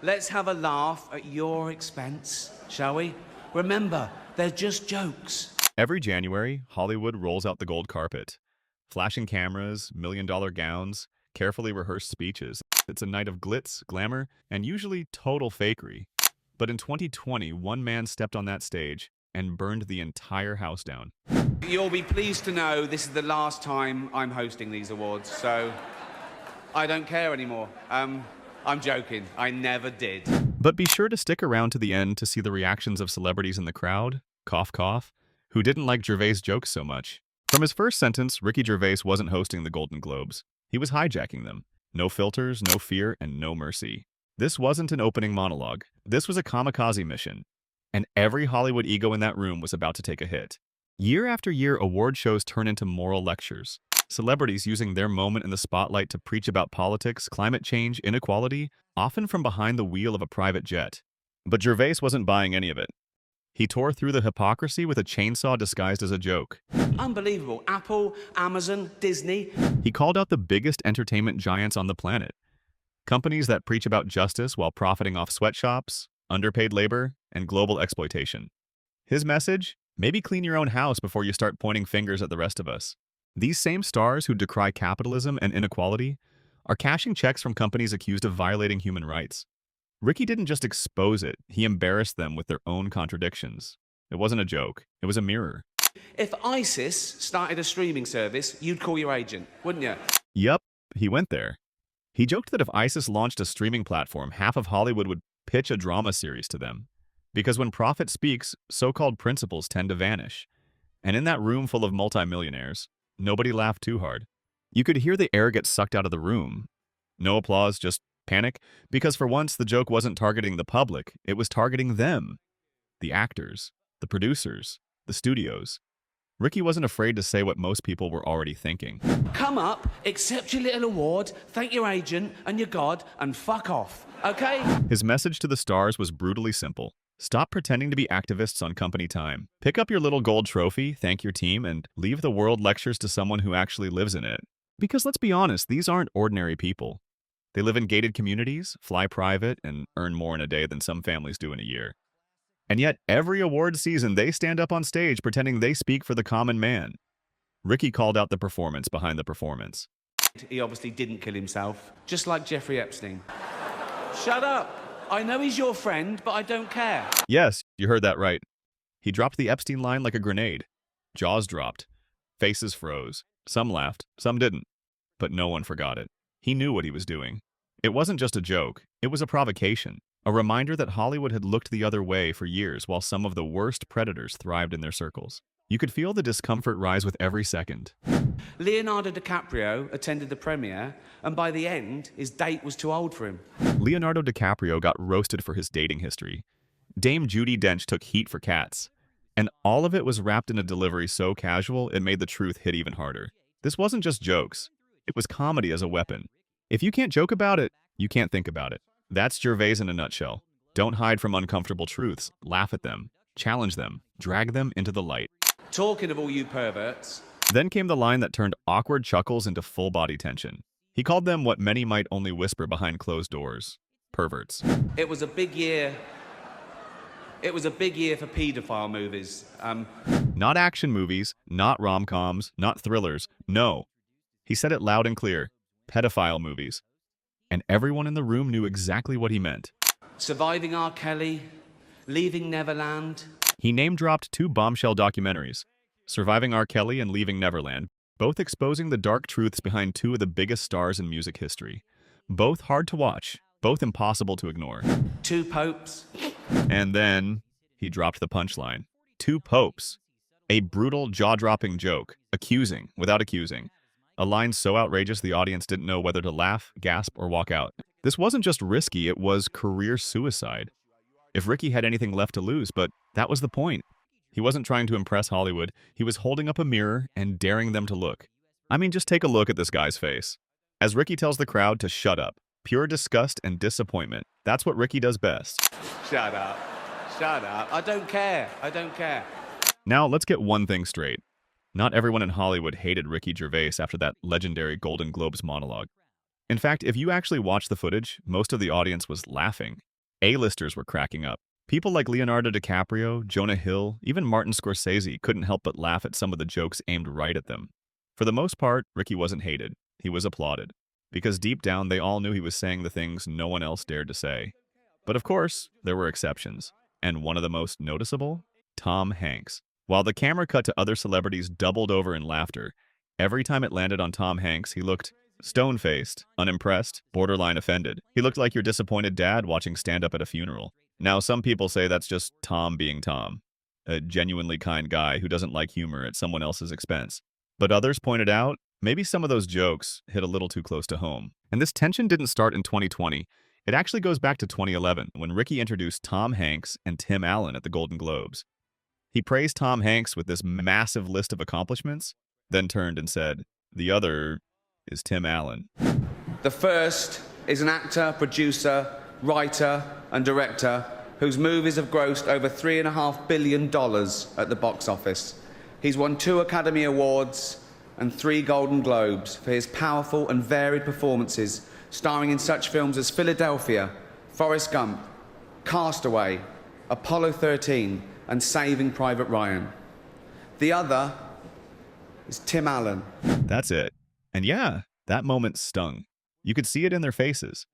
Let's have a laugh at your expense, shall we? Remember, they're just jokes. Every January, Hollywood rolls out the gold carpet. Flashing cameras, million-dollar gowns, carefully rehearsed speeches. It's a night of glitz, glamour, and usually total fakery. But in 2020, one man stepped on that stage and burned the entire house down. You'll be pleased to know this is the last time I'm hosting these awards, so I don't care anymore. I'm joking. I never did. But be sure to stick around to the end to see the reactions of celebrities in the crowd, cough cough, who didn't like Gervais' jokes so much. From his first sentence, Ricky Gervais wasn't hosting the Golden Globes. He was hijacking them. No filters, no fear, and no mercy. This wasn't an opening monologue. This was a kamikaze mission. And every Hollywood ego in that room was about to take a hit. Year after year, award shows turn into moral lectures. Celebrities using their moment in the spotlight to preach about politics, climate change, inequality, often from behind the wheel of a private jet. But Gervais wasn't buying any of it. He tore through the hypocrisy with a chainsaw disguised as a joke. Unbelievable. Apple, Amazon, Disney. He called out the biggest entertainment giants on the planet. Companies that preach about justice while profiting off sweatshops, underpaid labor, and global exploitation. His message? Maybe clean your own house before you start pointing fingers at the rest of us. These same stars who decry capitalism and inequality are cashing checks from companies accused of violating human rights. Ricky didn't just expose it, he embarrassed them with their own contradictions. It wasn't a joke, it was a mirror. If ISIS started a streaming service, you'd call your agent, wouldn't you? Yup, he went there. He joked that if ISIS launched a streaming platform, half of Hollywood would pitch a drama series to them. Because when profit speaks, so-called principles tend to vanish. And in that room full of multimillionaires, nobody laughed too hard. You could hear the air get sucked out of the room. No applause, just panic, because for once the joke wasn't targeting the public, it was targeting them. The actors, the producers, the studios. Ricky wasn't afraid to say what most people were already thinking. Come up, accept your little award, thank your agent and your God, and fuck off, okay? His message to the stars was brutally simple. Stop pretending to be activists on company time. Pick up your little gold trophy, thank your team, and leave the world lectures to someone who actually lives in it. Because let's be honest, these aren't ordinary people. They live in gated communities, fly private, and earn more in a day than some families do in a year. And yet, every award season, they stand up on stage pretending they speak for the common man. Ricky called out the performance behind the performance. He obviously didn't kill himself, just like Jeffrey Epstein. Shut up! I know he's your friend, but I don't care. Yes, you heard that right. He dropped the Epstein line like a grenade. Jaws dropped. Faces froze. Some laughed, some didn't. But no one forgot it. He knew what he was doing. It wasn't just a joke. It was a provocation. A reminder that Hollywood had looked the other way for years while some of the worst predators thrived in their circles. You could feel the discomfort rise with every second. Leonardo DiCaprio attended the premiere, and by the end, his date was too old for him. Leonardo DiCaprio got roasted for his dating history. Dame Judi Dench took heat for Cats. And all of it was wrapped in a delivery so casual, it made the truth hit even harder. This wasn't just jokes. It was comedy as a weapon. If you can't joke about it, you can't think about it. That's Gervais in a nutshell. Don't hide from uncomfortable truths. Laugh at them. Challenge them. Drag them into the light. Talking of all you perverts. Then came the line that turned awkward chuckles into full-body tension. He called them what many might only whisper behind closed doors. Perverts. It was a big year. It was a big year for paedophile movies. Not action movies, not rom-coms, not thrillers. No. He said it loud and clear. Pedophile movies. And everyone in the room knew exactly what he meant. Surviving R. Kelly, Leaving Neverland. He name-dropped two bombshell documentaries, Surviving R. Kelly and Leaving Neverland, both exposing the dark truths behind two of the biggest stars in music history. Both hard to watch, both impossible to ignore. Two popes. And then he dropped the punchline. Two popes. A brutal, jaw-dropping joke, accusing without accusing. A line so outrageous the audience didn't know whether to laugh, gasp, or walk out. This wasn't just risky, it was career suicide. If Ricky had anything left to lose, but that was the point. He wasn't trying to impress Hollywood, he was holding up a mirror and daring them to look. I mean, just take a look at this guy's face. As Ricky tells the crowd to shut up, pure disgust and disappointment. That's what Ricky does best. Shut up. Shut up. I don't care. I don't care. Now, let's get one thing straight. Not everyone in Hollywood hated Ricky Gervais after that legendary Golden Globes monologue. In fact, if you actually watch the footage, most of the audience was laughing. A-listers were cracking up. People like Leonardo DiCaprio, Jonah Hill, even Martin Scorsese couldn't help but laugh at some of the jokes aimed right at them. For the most part, Ricky wasn't hated. He was applauded. Because deep down, they all knew he was saying the things no one else dared to say. But of course, there were exceptions. And one of the most noticeable? Tom Hanks. While the camera cut to other celebrities doubled over in laughter, every time it landed on Tom Hanks, he looked stone-faced, unimpressed, borderline offended. He looked like your disappointed dad watching stand-up at a funeral. Now, some people say that's just Tom being Tom, a genuinely kind guy who doesn't like humor at someone else's expense. But others pointed out, maybe some of those jokes hit a little too close to home. And this tension didn't start in 2020. It actually goes back to 2011, when Ricky introduced Tom Hanks and Tim Allen at the Golden Globes. He praised Tom Hanks with this massive list of accomplishments, then turned and said, "The other is Tim Allen." The first is an actor, producer, writer, and director whose movies have grossed over $3.5 billion at the box office. He's won 2 Academy Awards and 3 Golden Globes for his powerful and varied performances, starring in such films as Philadelphia, Forrest Gump, Castaway, Apollo 13, and Saving Private Ryan. The other is Tim Allen. That's it. And yeah, that moment stung. You could see it in their faces.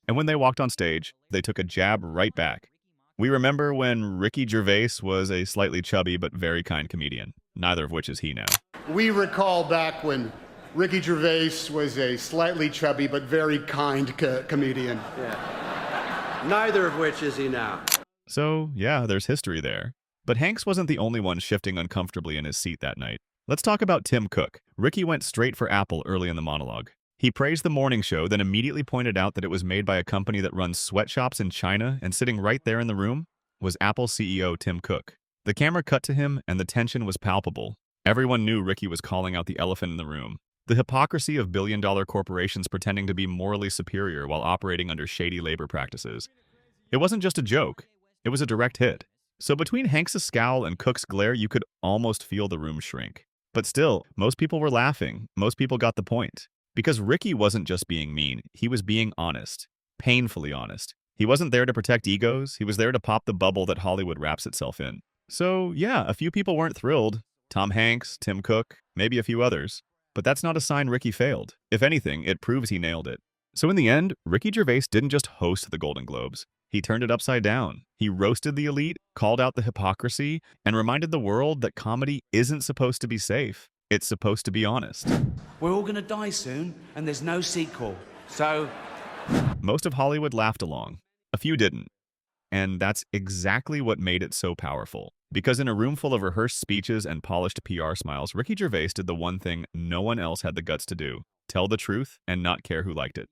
And when they walked on stage, they took a jab right back. We remember when Ricky Gervais was a slightly chubby but very kind comedian, neither of which is he now. We recall back when Ricky Gervais was a slightly chubby but very kind comedian. Yeah. Neither of which is he now. So, yeah, there's history there. But Hanks wasn't the only one shifting uncomfortably in his seat that night. Let's talk about Tim Cook. Ricky went straight for Apple early in the monologue. He praised the morning show, then immediately pointed out that it was made by a company that runs sweatshops in China, and sitting right there in the room was Apple CEO Tim Cook. The camera cut to him, and the tension was palpable. Everyone knew Ricky was calling out the elephant in the room. The hypocrisy of billion-dollar corporations pretending to be morally superior while operating under shady labor practices. It wasn't just a joke. It was a direct hit. So between Hanks' scowl and Cook's glare, you could almost feel the room shrink. But still, most people were laughing. Most people got the point. Because Ricky wasn't just being mean, he was being honest. Painfully honest. He wasn't there to protect egos, he was there to pop the bubble that Hollywood wraps itself in. So yeah, a few people weren't thrilled. Tom Hanks, Tim Cook, maybe a few others. But that's not a sign Ricky failed. If anything, it proves he nailed it. So in the end, Ricky Gervais didn't just host the Golden Globes. He turned it upside down. He roasted the elite, called out the hypocrisy, and reminded the world that comedy isn't supposed to be safe. It's supposed to be honest. We're all gonna die soon, and there's no sequel. So Most of Hollywood laughed along. A few didn't. And that's exactly what made it so powerful. Because in a room full of rehearsed speeches and polished PR smiles, Ricky Gervais did the one thing no one else had the guts to do: tell the truth and not care who liked it.